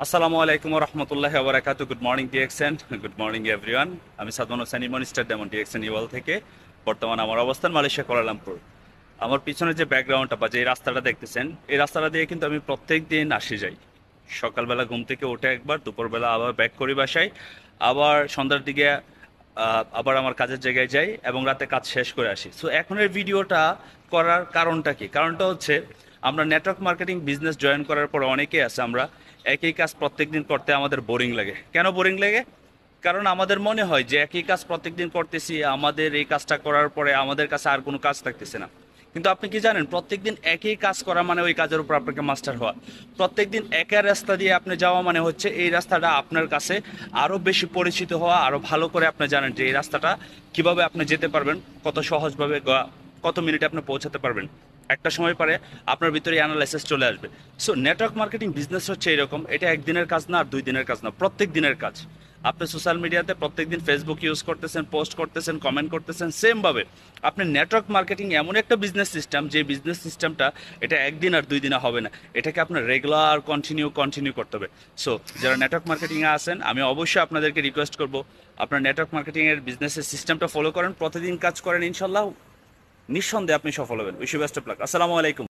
আসসালামু আলাইকুম রহমতুল্লাহ বারাকাতু। Good morning DXN, good morning everyone. আমি Sadman Hossain Emon star demon DXN ইওয়াল থেকে। বর্তমানে আমার অবস্থান মালয়েশিয়া কুয়ালালামপুর। আমার পিছনে যে ব্যাকগ্রাউন্ডটা বা যে রাস্তাটা দেখতেছেন, এই রাস্তাটা দিয়ে কিন্তু আমি প্রত্যেক দিন আসি যাই। সকালবেলা ঘুম থেকে উঠে একবার, দুপুরবেলা আবার ব্যাক করি বাসায়, আবার সন্ধ্যার দিকে আবার আমার কাজের জায়গায় যাই এবং রাতে কাজ শেষ করে আসি। সো এখনের ভিডিওটা করার কারণটা কি? কারণটা হচ্ছে আমরা নেটওয়ার্ক মার্কেটিং বিজনেস জয়েন করার পর অনেকেই আছে আমরা একই কাজ প্রত্যেকদিন করতে আমাদের বোরিং লাগে। কেন বোরিং লাগে? কারণ আমাদের মনে হয় যে একই কাজ প্রত্যেকদিন করতেছি, আমাদের এই কাজটা করার পরে আমাদের কাছে আর কোনো কাজ থাকতেছে না। কিন্তু আপনি কি জানেন, প্রত্যেকদিন একই কাজ করা মানে ওই কাজের উপর আপনাকে মাস্টার হওয়া। প্রত্যেকদিন একা রাস্তা দিয়ে আপনি যাওয়া মানে হচ্ছে এই রাস্তাটা আপনার কাছে আরো বেশি পরিচিত হওয়া, আরো ভালো করে আপনি জানেন যে এই রাস্তাটা কিভাবে আপনি যেতে পারবেন, কত সহজভাবে কত মিনিটে আপনি পৌঁছাতে পারবেন। একটা সময় পরে আপনার ভিতরে অ্যানালাইসিস চলে আসবে। সো নেটওয়ার্ক মার্কেটিং বিজনেস হচ্ছে এরকম, এটা একদিনের কাজ না আর 2 দিনের কাজ না, প্রত্যেক দিনের কাজ। আপনি সোশ্যাল মিডিয়াতে প্রত্যেকদিন ফেসবুক ইউজ করতেছেন, পোস্ট করতেছেন, কমেন্ট করতেছেন, সেম ভাবে আপনি নেটওয়ার্ক মার্কেটিং এমন একটা বিজনেস সিস্টেম, যে বিজনেস সিস্টেমটা এটা একদিন আর 2 দিনে হবে না, এটাকে আপনার রেগুলার কন্টিনিউ করতে হবে। সো যারা নেটওয়ার্ক মার্কেটিংয়ে আছেন, আমি অবশ্যই আপনাদেরকে রিকোয়েস্ট করব আপনার নেটওয়ার্ক মার্কেটিং এর বিজনেসের সিস্টেমটা ফলো করেন, প্রতিদিন কাজ করেন, ইনশাল্লাহ নিঃসন্দেহে আপনি সফল হবেন। Wish you best of luck. আসসালামু আলাইকুম।